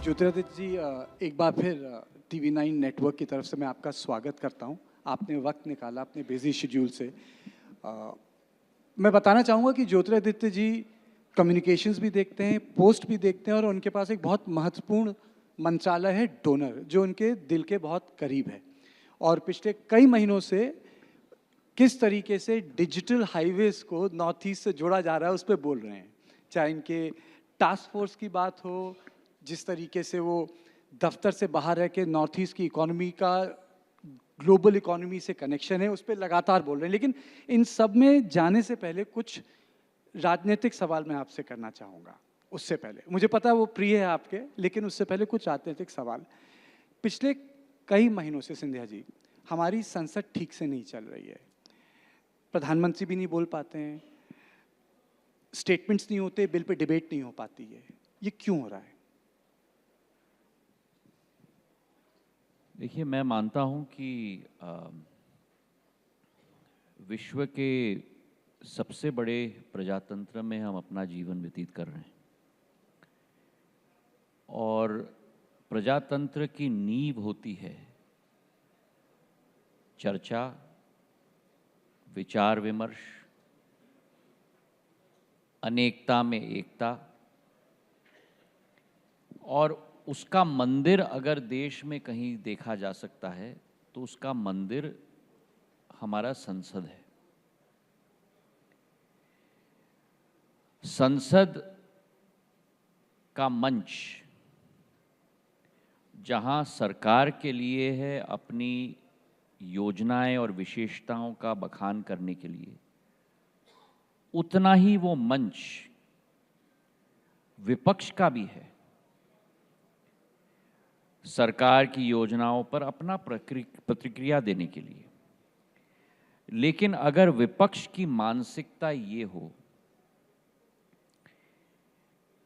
ज्योतिरादित्य जी, एक बार फिर TV9 network की तरफ से मैं आपका स्वागत करता हूं। आपने वक्त निकाला अपने बिजी शेड्यूल से। मैं बताना चाहूँगा कि ज्योतिरादित्य जी कम्युनिकेशंस भी देखते हैं, पोस्ट भी देखते हैं और उनके पास एक बहुत महत्वपूर्ण मंत्रालय है डोनर, जो उनके दिल के बहुत करीब है। और पिछले कई महीनों से किस तरीके से डिजिटल हाईवेज को नॉर्थ ईस्ट से जोड़ा जा रहा है उस पर बोल रहे हैं। चाहे इनके टास्क फोर्स की बात हो, जिस तरीके से वो दफ्तर से बाहर रह के नॉर्थ ईस्ट की इकोनॉमी का ग्लोबल इकोनॉमी से कनेक्शन है, उस पर लगातार बोल रहे हैं। लेकिन इन सब में जाने से पहले कुछ राजनीतिक सवाल मैं आपसे करना चाहूँगा। उससे पहले मुझे पता है वो प्रिय है आपके, लेकिन उससे पहले कुछ राजनीतिक सवाल। पिछले कई महीनों से सिंधिया जी, हमारी संसद ठीक से नहीं चल रही है। प्रधानमंत्री भी नहीं बोल पाते हैं, स्टेटमेंट्स नहीं होते, बिल पे डिबेट नहीं हो पाती है। ये क्यों हो रहा है? देखिए, मैं मानता हूं कि विश्व के सबसे बड़े प्रजातंत्र में हम अपना जीवन व्यतीत कर रहे हैं और प्रजातंत्र की नींव होती है चर्चा, विचार विमर्श, अनेकता में एकता। और उसका मंदिर अगर देश में कहीं देखा जा सकता है तो उसका मंदिर हमारा संसद है। संसद का मंच जहां सरकार के लिए है अपनी योजनाएं और विशेषताओं का बखान करने के लिए, उतना ही वो मंच विपक्ष का भी है सरकार की योजनाओं पर अपना प्रतिक्रिया देने के लिए। लेकिन अगर विपक्ष की मानसिकता ये हो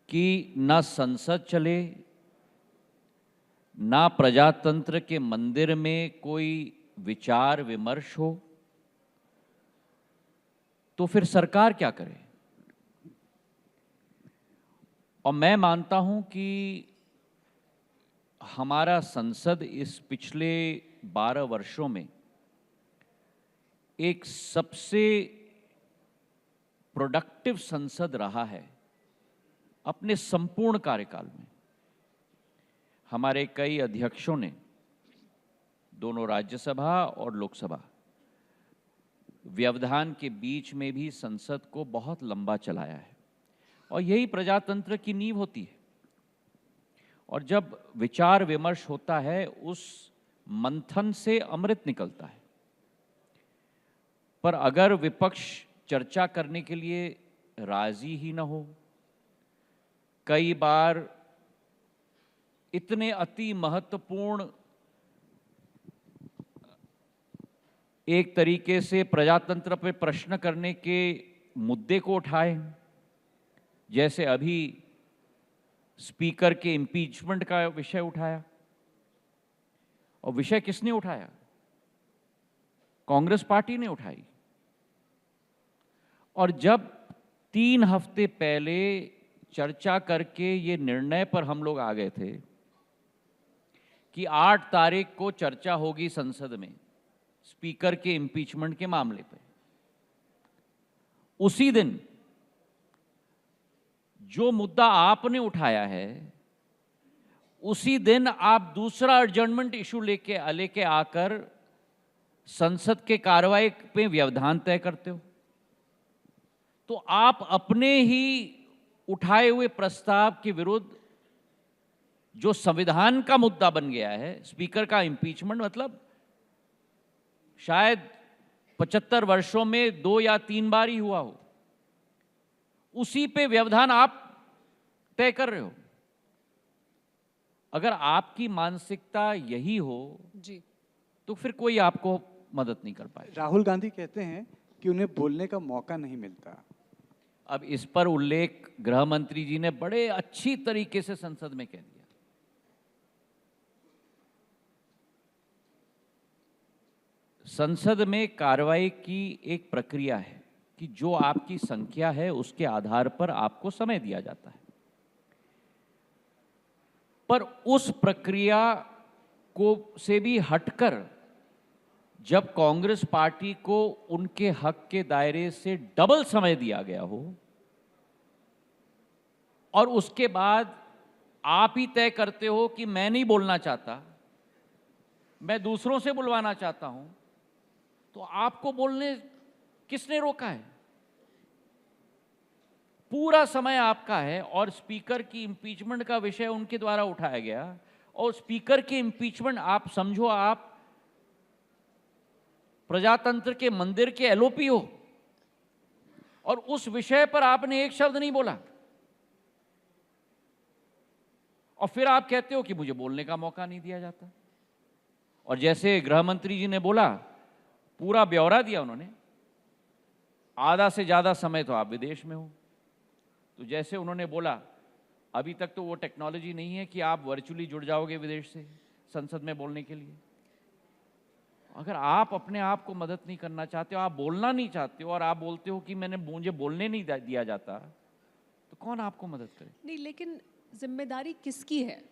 कि ना संसद चले, ना प्रजातंत्र के मंदिर में कोई विचार विमर्श हो, तो फिर सरकार क्या करे? और मैं मानता हूं कि हमारा संसद इस पिछले 12 वर्षों में एक सबसे प्रोडक्टिव संसद रहा है अपने संपूर्ण कार्यकाल में। हमारे कई अध्यक्षों ने दोनों राज्यसभा और लोकसभा व्यवधान के बीच में भी संसद को बहुत लंबा चलाया है और यही प्रजातंत्र की नींव होती है। और जब विचार विमर्श होता है, उस मंथन से अमृत निकलता है। पर अगर विपक्ष चर्चा करने के लिए राजी ही न हो, कई बार इतने अति महत्वपूर्ण एक तरीके से प्रजातंत्र पर प्रश्न करने के मुद्दे को उठाए, जैसे अभी स्पीकर के इम्पीचमेंट का विषय उठाया। और विषय किसने उठाया? कांग्रेस पार्टी ने उठाई। और जब 3 हफ्ते पहले चर्चा करके ये निर्णय पर हम लोग आ गए थे कि 8 तारीख को चर्चा होगी संसद में स्पीकर के इम्पीचमेंट के मामले पर, उसी दिन जो मुद्दा आपने उठाया है, उसी दिन आप दूसरा एडजर्नमेंट इशू लेके आकर संसद के कार्रवाई पे व्यवधान तय करते हो। तो आप अपने ही उठाए हुए प्रस्ताव के विरुद्ध, जो संविधान का मुद्दा बन गया है, स्पीकर का इम्पीचमेंट, मतलब शायद 75 वर्षों में 2 या 3 बार ही हुआ हो, उसी पे व्यवधान आप तय कर रहे हो। अगर आपकी मानसिकता यही हो जी, तो फिर कोई आपको मदद नहीं कर पाए। राहुल गांधी कहते हैं कि उन्हें बोलने का मौका नहीं मिलता। अब इस पर उल्लेख गृह मंत्री जी ने बड़े अच्छी तरीके से संसद में कह दिया। संसद में कार्रवाई की एक प्रक्रिया है कि जो आपकी संख्या है उसके आधार पर आपको समय दिया जाता है। पर उस प्रक्रिया को से भी हटकर जब कांग्रेस पार्टी को उनके हक के दायरे से डबल समय दिया गया हो और उसके बाद आप ही तय करते हो कि मैं नहीं बोलना चाहता, मैं दूसरों से बुलवाना चाहता हूं, तो आपको बोलने किसने रोका है? पूरा समय आपका है और स्पीकर की इंपीचमेंट का विषय उनके द्वारा उठाया गया और स्पीकर की इंपीचमेंट आप समझो आप प्रजातंत्र के मंदिर के एलओपी हो और उस विषय पर आपने एक शब्द नहीं बोला और फिर आप कहते हो कि मुझे बोलने का मौका नहीं दिया जाता। और जैसे गृह मंत्री जी ने बोला, पूरा ब्यौरा दिया उन्होंने, आधा से ज्यादा समय तो आप विदेश में हो। तो जैसे उन्होंने बोला, अभी तक तो वो टेक्नोलॉजी नहीं है कि आप वर्चुअली जुड़ जाओगे विदेश से संसद में बोलने के लिए। अगर आप अपने आप को मदद नहीं करना चाहते हो, आप बोलना नहीं चाहते हो और आप बोलते हो कि मुझे बोलने नहीं दिया जाता, तो कौन आपको मदद करे? नहीं, लेकिन जिम्मेदारी किसकी है?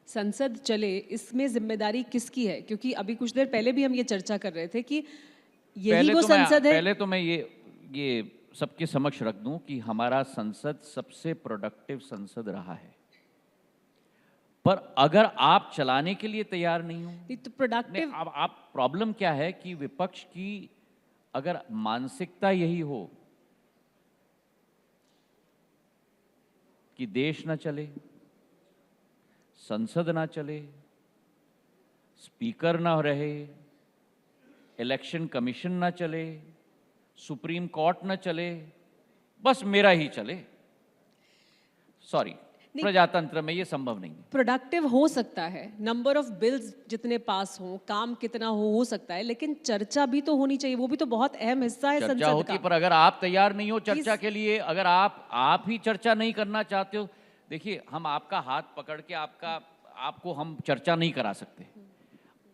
संसद चले, इसमें जिम्मेदारी किसकी है? क्योंकि अभी कुछ देर पहले भी हम ये चर्चा कर रहे थे कि यही वो संसद है। पहले तो मैं ये सबके समक्ष रख दूं कि हमारा संसद सबसे प्रोडक्टिव संसद रहा है, पर अगर आप चलाने के लिए तैयार नहीं हो तो प्रोडक्टिव, अब आप प्रॉब्लम क्या है कि विपक्ष की अगर मानसिकता यही हो कि देश ना चले, संसद ना चले, स्पीकर ना रहे, इलेक्शन कमीशन ना चले, सुप्रीम कोर्ट ना चले, बस मेरा ही चले, सॉरी, प्रजातंत्र में ये संभव नहीं है। प्रोडक्टिव हो सकता है, नंबर ऑफ बिल्स जितने पास हो, काम कितना हो सकता है, लेकिन चर्चा भी तो होनी चाहिए, वो भी तो बहुत अहम हिस्सा है संसद का। चर्चा होती, पर अगर आप तैयार नहीं हो चर्चा के लिए, अगर आप ही चर्चा नहीं करना चाहते हो, देखिए हम आपका हाथ पकड़ के आपको हम चर्चा नहीं करा सकते।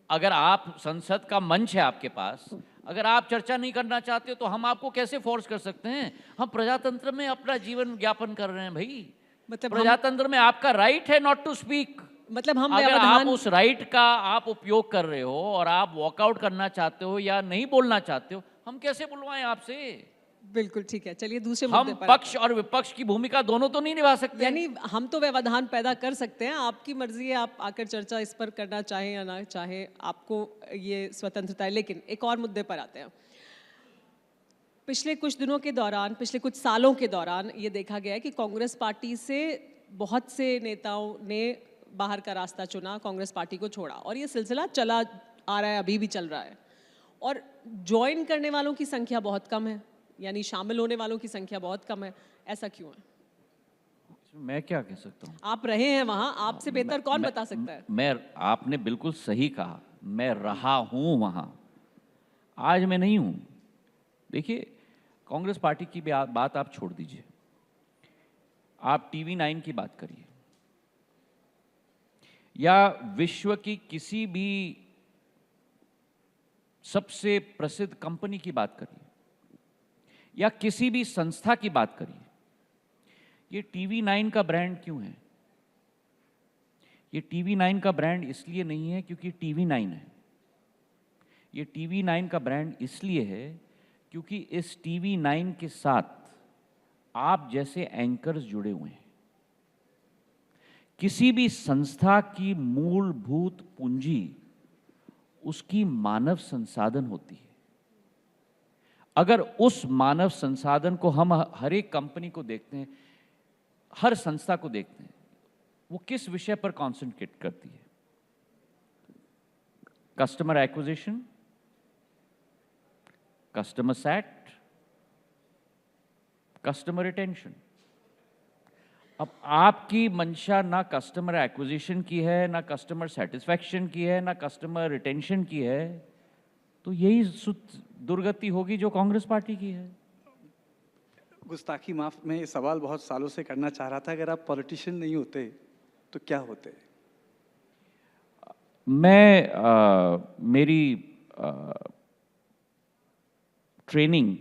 अगर आप संसद का मंच है आपके पास, अगर आप चर्चा नहीं करना चाहते हो तो हम आपको कैसे फोर्स कर सकते हैं? हम प्रजातंत्र में अपना जीवन यापन कर रहे हैं भाई। मतलब प्रजातंत्र में आपका राइट है नॉट टू स्पीक। मतलब हम अगर आप उस राइट का आप उपयोग कर रहे हो और आप वॉकआउट करना चाहते हो या नहीं बोलना चाहते हो, हम कैसे बुलवाएं आपसे? बिल्कुल ठीक है, चलिए दूसरे हम मुद्दे पर। पक्ष और विपक्ष की भूमिका दोनों तो नहीं निभा सकते। यानी हम तो व्यवधान पैदा कर सकते हैं, आपकी मर्जी है, आप आकर चर्चा इस पर करना चाहें या ना चाहें, आपको ये स्वतंत्रता है। लेकिन एक और मुद्दे पर आते हैं। पिछले कुछ दिनों के दौरान, पिछले कुछ सालों के दौरान ये देखा गया है कि कांग्रेस पार्टी से बहुत से नेताओं ने बाहर का रास्ता चुना, कांग्रेस पार्टी को छोड़ा और ये सिलसिला चला आ रहा है, अभी भी चल रहा है। और ज्वाइन करने वालों की संख्या बहुत कम है, यानी शामिल होने वालों की संख्या बहुत कम है। ऐसा क्यों है? मैं क्या कह सकता हूँ? आप रहे हैं वहां, आपसे बेहतर कौन बता सकता है? आपने बिल्कुल सही कहा, मैं रहा हूं वहां, आज मैं नहीं हूं। देखिए, कांग्रेस पार्टी की बात आप छोड़ दीजिए, आप टीवी 9 की बात करिए या विश्व की किसी भी सबसे प्रसिद्ध कंपनी की बात करिए या किसी भी संस्था की बात करिए, ये टीवी 9 का ब्रांड क्यों है? ये टीवी 9 का ब्रांड इसलिए नहीं है क्योंकि टीवी 9 है। ये टीवी 9 का ब्रांड इसलिए है क्योंकि इस टीवी 9 के साथ आप जैसे एंकर्स जुड़े हुए हैं। किसी भी संस्था की मूलभूत पूंजी उसकी मानव संसाधन होती है। अगर उस मानव संसाधन को हम हर एक कंपनी को देखते हैं, हर संस्था को देखते हैं, वो किस विषय पर कॉन्सेंट्रेट करती है? Customer acquisition, customer set, customer retention. अब आपकी मंशा ना कस्टमर एक्विजिशन की है, ना कस्टमर सेटिस्फैक्शन की है, ना कस्टमर रिटेंशन की है, तो यही दुर्गति होगी जो कांग्रेस पार्टी की है। गुस्ताखी माफ, मैं ये सवाल बहुत सालों से करना चाह रहा था, अगर आप पॉलिटिशियन नहीं होते तो क्या होते? मेरी ट्रेनिंग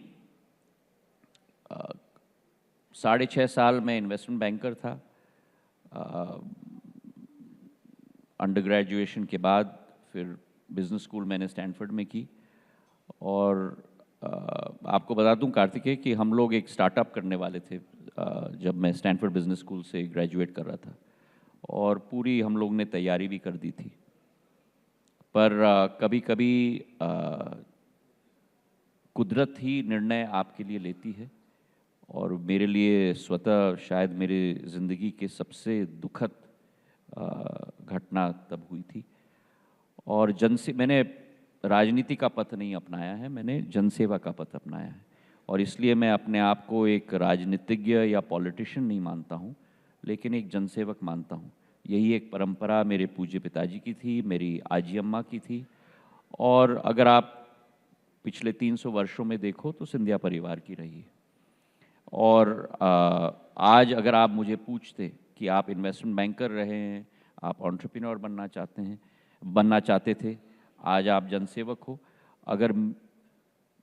6.5 साल में इन्वेस्टमेंट बैंकर था। अंडर ग्रेजुएशन के बाद फिर बिजनेस स्कूल मैंने स्टैनफोर्ड में की। और आपको बता दूं कार्तिकेय कि हम लोग एक स्टार्टअप करने वाले थे जब मैं स्टैनफोर्ड बिजनेस स्कूल से ग्रेजुएट कर रहा था, और पूरी हम लोग ने तैयारी भी कर दी थी। पर कभी कभी कुदरत ही निर्णय आपके लिए लेती है, और मेरे लिए स्वतः शायद मेरे ज़िंदगी के सबसे दुखद घटना तब हुई थी। और मैंने राजनीति का पथ नहीं अपनाया है, मैंने जनसेवा का पथ अपनाया है। और इसलिए मैं अपने आप को एक राजनीतिज्ञ या पॉलिटिशियन नहीं मानता हूँ, लेकिन एक जनसेवक मानता हूँ। यही एक परंपरा मेरे पूज्य पिताजी की थी, मेरी आजी अम्मा की थी, और अगर आप पिछले 300 वर्षों में देखो तो सिंधिया परिवार की रही है। और आज अगर आप मुझे पूछते कि आप इन्वेस्टमेंट बैंकर रहे हैं, आप एंटरप्रेन्योर बनना चाहते थे, आज आप जनसेवक हो, अगर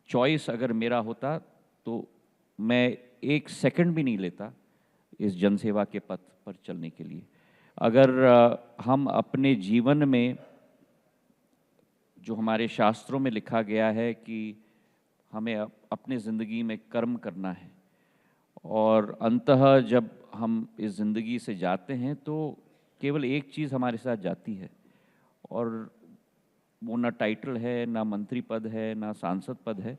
चॉइस अगर मेरा होता तो मैं एक सेकंड भी नहीं लेता इस जनसेवा के पथ पर चलने के लिए। अगर हम अपने जीवन में, जो हमारे शास्त्रों में लिखा गया है कि हमें अपने ज़िंदगी में कर्म करना है, और अंततः जब हम इस ज़िंदगी से जाते हैं तो केवल एक चीज़ हमारे साथ जाती है, और वो ना टाइटल है, ना मंत्री पद है, ना सांसद पद है,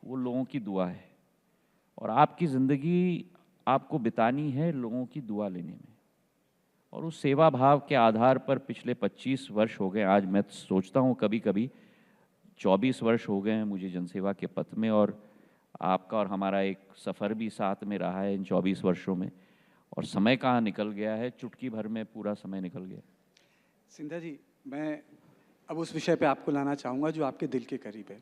वो लोगों की दुआ है। और आपकी ज़िंदगी आपको बितानी है लोगों की दुआ लेने में, और उस सेवा भाव के आधार पर पिछले 25 वर्ष हो गए, आज मैं सोचता हूँ कभी कभी 24 वर्ष हो गए हैं मुझे जनसेवा के पथ में, और आपका और हमारा एक सफ़र भी साथ में रहा है इन 24 वर्षों में, और समय कहाँ निकल गया है, चुटकी भर में पूरा समय निकल गया। सिंधिया जी, मैं अब उस विषय पे आपको लाना चाहूँगा जो आपके दिल के करीब है।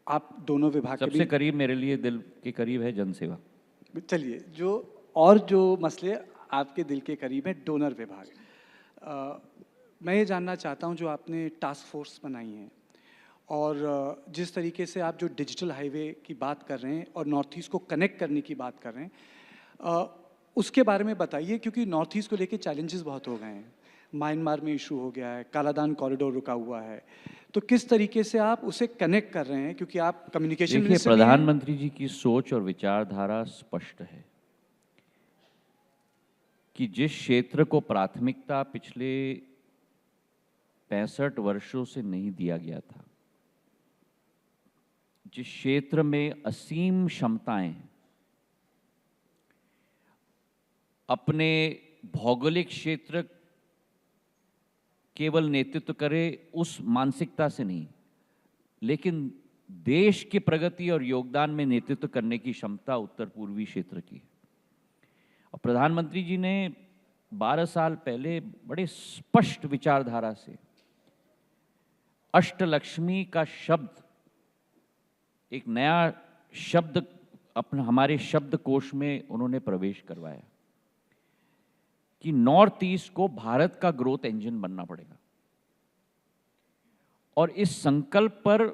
आप दोनों विभाग सबसे करीब मेरे लिए दिल के करीब है जनसेवा। चलिए, जो मसले आपके दिल के करीब है, डोनर विभाग। मैं ये जानना चाहता हूँ, जो आपने टास्क फोर्स बनाई है और जिस तरीके से आप जो डिजिटल हाईवे की बात कर रहे हैं और नॉर्थ ईस्ट को कनेक्ट करने की बात कर रहे हैं, उसके बारे में बताइए, क्योंकि नॉर्थ ईस्ट को लेके चैलेंजेस बहुत हो गए हैं। म्यांमार में इशू हो गया है, कालादान कॉरिडोर रुका हुआ है, तो किस तरीके से आप उसे कनेक्ट कर रहे हैं, क्योंकि आप कम्युनिकेशन मिनिस्टर भी हैं। प्रधानमंत्री जी की सोच और विचारधारा स्पष्ट है कि जिस क्षेत्र को प्राथमिकता पिछले 65 वर्षों से नहीं दिया गया था, जिस क्षेत्र में असीम क्षमताएं, अपने भौगोलिक क्षेत्र केवल नेतृत्व करे उस मानसिकता से नहीं, लेकिन देश की प्रगति और योगदान में नेतृत्व करने की क्षमता उत्तर पूर्वी क्षेत्र की है। और प्रधानमंत्री जी ने 12 साल पहले बड़े स्पष्ट विचारधारा से अष्टलक्ष्मी का शब्द, एक नया शब्द अपने हमारे शब्दकोश में उन्होंने प्रवेश करवाया कि नॉर्थ ईस्ट को भारत का ग्रोथ इंजन बनना पड़ेगा। और इस संकल्प पर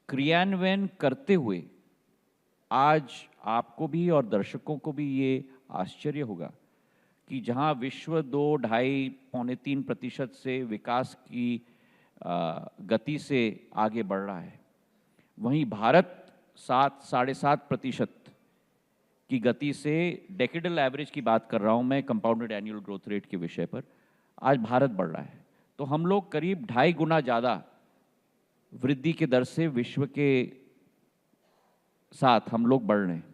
क्रियान्वयन करते हुए आज आपको भी और दर्शकों को भी ये आश्चर्य होगा कि जहां विश्व 2, ढाई, पौने 3% से विकास की गति से आगे बढ़ रहा है, वहीं भारत 7-7.5% की गति से, डेकेडल एवरेज की बात कर रहा हूं मैं, कंपाउंडेड एनुअल ग्रोथ रेट के विषय पर, आज भारत बढ़ रहा है। तो हम लोग करीब 2.5 गुना ज़्यादा वृद्धि के दर से विश्व के साथ हम लोग बढ़ रहे हैं।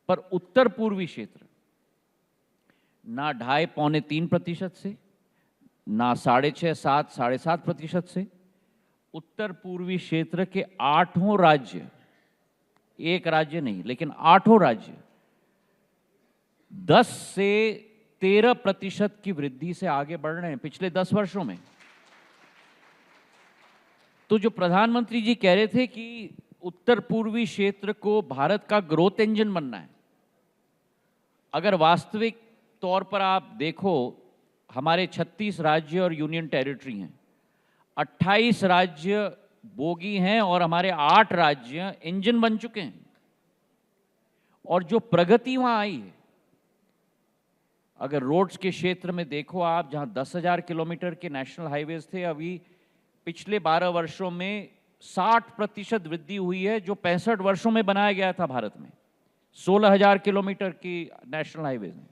पर उत्तर पूर्वी क्षेत्र ना 2.5 पौने 3% से, ना 6.5 7.5% से, उत्तर पूर्वी क्षेत्र के 8 राज्य, एक राज्य नहीं लेकिन 8 राज्य 10 से 13% की वृद्धि से आगे बढ़ रहे हैं पिछले 10 वर्षों में। तो जो प्रधानमंत्री जी कह रहे थे कि उत्तर पूर्वी क्षेत्र को भारत का ग्रोथ इंजन बनना है, अगर वास्तविक तौर पर आप देखो, हमारे 36 राज्य और यूनियन टेरिटरी हैं, 28 राज्य बोगी हैं और हमारे 8 राज्य इंजन बन चुके हैं। और जो प्रगति वहां आई है, अगर रोड्स के क्षेत्र में देखो आप, जहां 10,000 किलोमीटर के नेशनल हाईवेज थे, अभी पिछले 12 वर्षों में 60% वृद्धि हुई है, जो 65 वर्षों में बनाया गया था भारत में। 16,000 किलोमीटर की नेशनल हाईवेज में।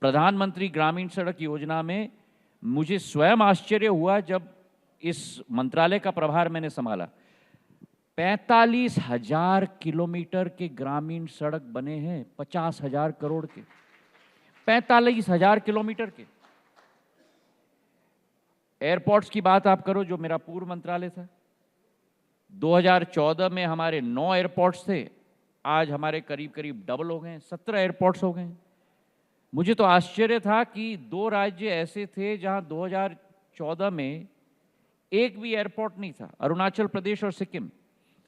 प्रधानमंत्री ग्रामीण सड़क योजना में मुझे स्वयं आश्चर्य हुआ जब इस मंत्रालय का प्रभार मैंने संभाला। 45,000 किलोमीटर के ग्रामीण सड़क बने हैं, 50,000 करोड़ के। 45,000 किलोमीटर के। एयरपोर्ट्स की बात आप करो, जो मेरा पूर्व मंत्रालय था, 2014 में हमारे 9 एयरपोर्ट्स थे, आज हमारे करीब करीब डबल हो गए, 17 एयरपोर्ट्स हो गए। मुझे तो आश्चर्य था कि 2 राज्य ऐसे थे जहां 2014 में एक भी एयरपोर्ट नहीं था, अरुणाचल प्रदेश और सिक्किम।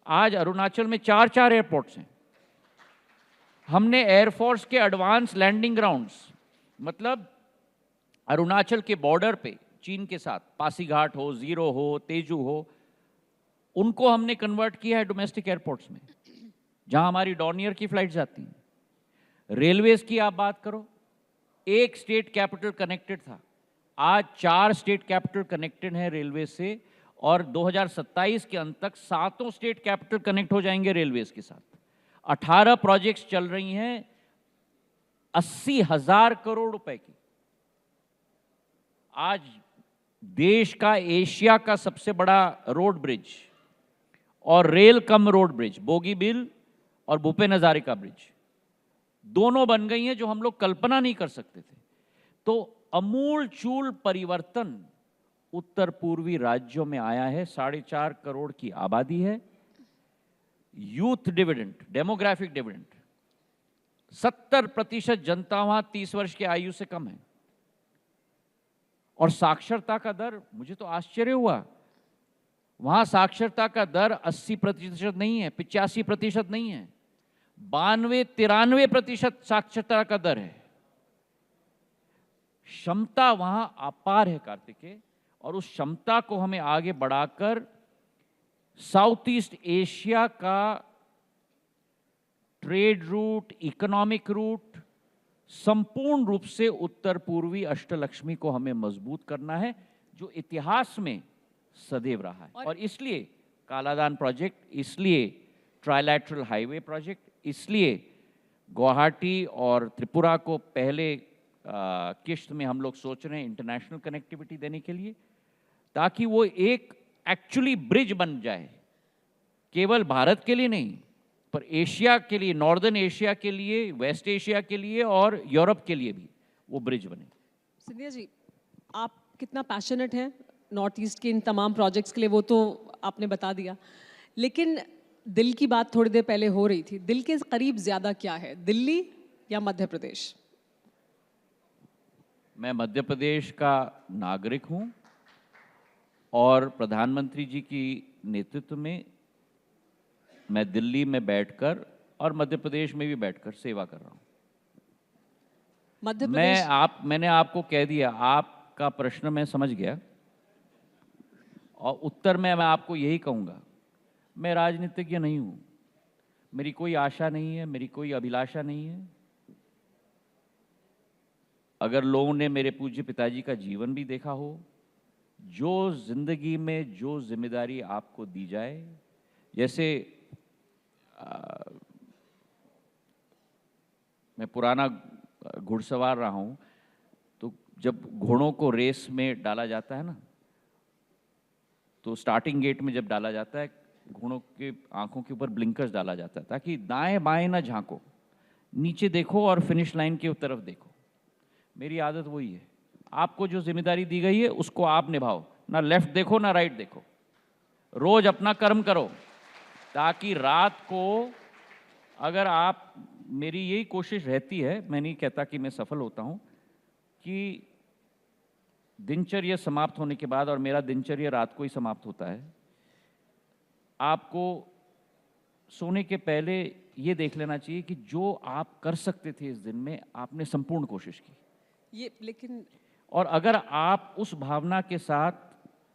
आज अरुणाचल में 4-4 एयरपोर्ट्स हैं। हमने एयरफोर्स के एडवांस लैंडिंग ग्राउंड्स, मतलब अरुणाचल के बॉर्डर पे चीन के साथ, पासीघाट हो, जीरो हो, तेजू हो, उनको हमने कन्वर्ट किया है डोमेस्टिक एयरपोर्ट्स में, जहां हमारी डॉर्नियर की फ्लाइट जाती हैं। रेलवेज की आप बात करो, एक स्टेट कैपिटल कनेक्टेड था, आज 4 स्टेट कैपिटल कनेक्टेड हैं रेलवे से, और 2027 के अंत तक 7 स्टेट कैपिटल कनेक्ट हो जाएंगे रेलवेज के साथ। 18 प्रोजेक्ट्स चल रही हैं 80,000 करोड़ रुपए की। आज देश का, एशिया का सबसे बड़ा रोड ब्रिज और rail cum road bridge, Bogibeel और भूपेन हजारिका ब्रिज, दोनों बन गई हैं, जो हम लोग कल्पना नहीं कर सकते थे। तो अमूल चूल परिवर्तन उत्तर पूर्वी राज्यों में आया है। 4.5 करोड़ की आबादी है। यूथ डिविडेंड, डेमोग्राफिक डिविडेंड, 70% जनता वहां 30 वर्ष की आयु से कम है। और साक्षरता का दर, मुझे तो आश्चर्य हुआ, वहां साक्षरता का दर 80% नहीं है, 85% नहीं है, 92-93% साक्षरता का दर है। क्षमता वहां अपार है कार्तिकेय, और उस क्षमता को हमें आगे बढ़ाकर साउथ ईस्ट एशिया का ट्रेड रूट, इकोनॉमिक रूट, संपूर्ण रूप से उत्तर पूर्वी अष्टलक्ष्मी को हमें मजबूत करना है, जो इतिहास में सदैव रहा है। और इसलिए कालादान प्रोजेक्ट, इसलिए ट्राइलैटरल हाईवे प्रोजेक्ट, इसलिए गुवाहाटी और त्रिपुरा को पहले किश्त में हम लोग सोच रहे हैं इंटरनेशनल कनेक्टिविटी देने के लिए, ताकि वो एक एक्चुअली ब्रिज बन जाए, केवल भारत के लिए नहीं, पर एशिया के लिए, नॉर्दर्न एशिया के लिए, वेस्ट एशिया के लिए और यूरोप के लिए भी वो ब्रिज बने। सिंधिया जी, आप कितना पैशनेट हैं नॉर्थ ईस्ट के इन तमाम प्रोजेक्ट्स के लिए, वो तो आपने बता दिया, लेकिन दिल की बात थोड़ी देर पहले हो रही थी। दिल के करीब ज्यादा क्या है, दिल्ली या मध्य प्रदेश? मैं मध्य प्रदेश का नागरिक हूं और प्रधानमंत्री जी की नेतृत्व में मैं दिल्ली में बैठकर और मध्य प्रदेश में भी बैठकर सेवा कर रहा हूं। मध्य प्रदेश मैंने आपको कह दिया, आपका प्रश्न मैं समझ गया, और उत्तर में मैं आपको यही कहूंगा, मैं राजनीतिज्ञ नहीं हूं, मेरी कोई आशा नहीं है, मेरी कोई अभिलाषा नहीं है। अगर लोगों ने मेरे पूज्य पिताजी का जीवन भी देखा हो, जो जिंदगी में जो जिम्मेदारी आपको दी जाए, जैसे मैं पुराना घुड़सवार रहा हूं, तो जब घोड़ों को रेस में डाला जाता है ना, तो स्टार्टिंग गेट में जब डाला जाता है, घोड़ों के आंखों के ऊपर ब्लिंकर्स डाला जाता है, ताकि दाएं बाएं ना झांको, नीचे देखो और फिनिश लाइन की तरफ देखो। मेरी आदत वही है, आपको जो जिम्मेदारी दी गई है उसको आप निभाओ, ना लेफ्ट देखो ना राइट देखो, रोज अपना कर्म करो, ताकि रात को, अगर आप, मेरी यही कोशिश रहती है, मैं नहीं कहता कि मैं सफल होता हूं, कि दिनचर्या समाप्त होने के बाद, और मेरा दिनचर्या रात को ही समाप्त होता है, आपको सोने के पहले ये देख लेना चाहिए कि जो आप कर सकते थे इस दिन में, आपने संपूर्ण कोशिश की। ये लेकिन, और अगर आप उस भावना के साथ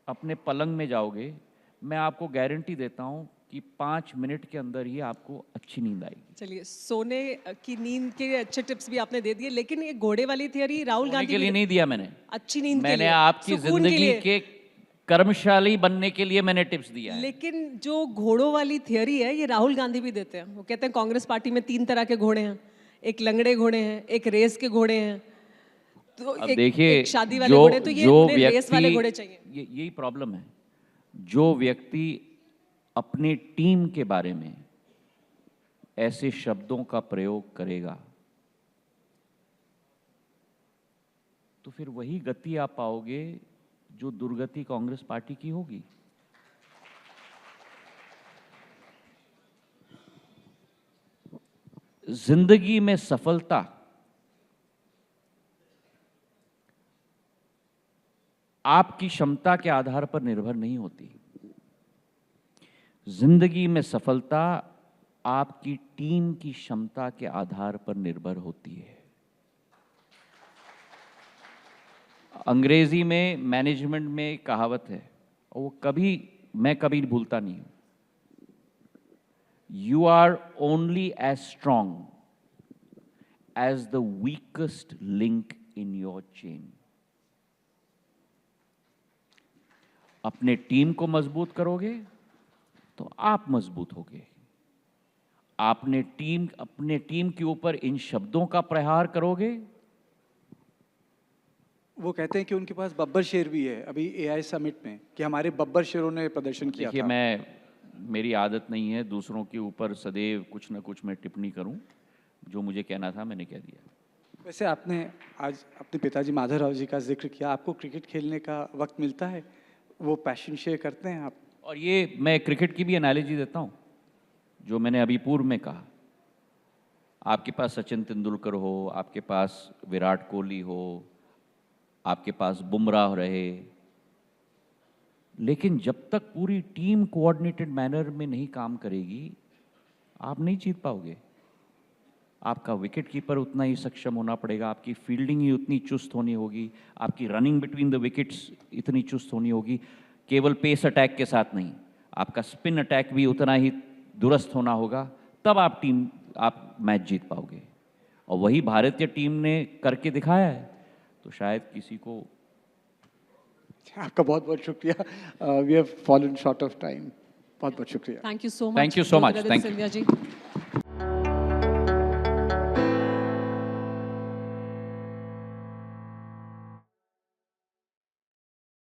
अपने पलंग में जाओगे, मैं आपको गारंटी देता हूं कि 5 मिनट के अंदर ही आपको अच्छी नींद आएगी। चलिए, सोने की नींद के अच्छे टिप्स भी आपने दे दिए, लेकिन ये घोड़े वाली थियरी राहुल सोने गांधी के लिए भी नहीं दिया मैंने, अच्छी नींद के मैंने लिए, आपकी सुकून के जिंदगी लिए। के कर्मशाली बनने के लिए मैंने टिप्स दिया है। लेकिन जो घोड़ों वाली थियरी है ये राहुल गांधी भी देते हैं। वो कहते हैं कांग्रेस पार्टी में 3 तरह के घोड़े हैं, एक लंगड़े घोड़े हैं, एक रेस के घोड़े हैं, तो अब एक देखिए, शादी वाले जो घोड़े, तो ये जो उन्हें रेस वाले व्यक्ति, घोड़े चाहिए। यही प्रॉब्लम है, जो व्यक्ति अपने टीम के बारे में ऐसे शब्दों का प्रयोग करेगा तो फिर वही गति आप पाओगे जो दुर्गति कांग्रेस पार्टी की होगी। जिंदगी में सफलता आपकी क्षमता के आधार पर निर्भर नहीं होती। जिंदगी में सफलता आपकी टीम की क्षमता के आधार पर निर्भर होती है। अंग्रेजी में मैनेजमेंट में एक कहावत है और वो मैं कभी भूलता नहीं हूं। You are only as strong as the weakest link in your chain. अपने टीम को मजबूत करोगे तो आप मजबूत होगे। अपने टीम के ऊपर इन शब्दों का प्रहार करोगे। वो कहते हैं कि उनके पास बब्बर शेर भी है अभी एआई समिट में, कि हमारे बब्बर शेरों ने प्रदर्शन किया देखिए, था। मेरी आदत नहीं है दूसरों के ऊपर सदैव कुछ ना कुछ मैं टिप्पणी करूं। जो मुझे कहना था मैंने कह दिया। वैसे आपने आज अपने पिताजी माधवराव जी का जिक्र किया, आपको क्रिकेट खेलने का वक्त मिलता है? वो पैशन शेयर करते हैं आप? और ये मैं क्रिकेट की भी एनालॉजी देता हूं, जो मैंने अभी पूर्व में कहा। आपके पास सचिन तेंदुलकर हो, आपके पास विराट कोहली हो, आपके पास बुमराह रहे, लेकिन जब तक पूरी टीम कोऑर्डिनेटेड मैनर में नहीं काम करेगी आप नहीं जीत पाओगे। आपका विकेट कीपर उतना ही सक्षम होना पड़ेगा, आपकी फील्डिंग ही उतनी चुस्त होनी होगी, आपकी रनिंग बिटवीन द विकेट्स इतनी चुस्त होनी होगी। केवल पेस अटैक के साथ नहीं, आपका स्पिन अटैक भी उतना ही दुरुस्त होना होगा, तब आप मैच जीत पाओगे। और वही भारतीय टीम ने करके दिखाया है। तो शायद किसी को। आपका बहुत बहुत शुक्रिया। We have fallen short of time. बहुत बहुत शुक्रिया। Thank you so much. Thank you so much. Jyotiraditya Thank you. Scindia ji.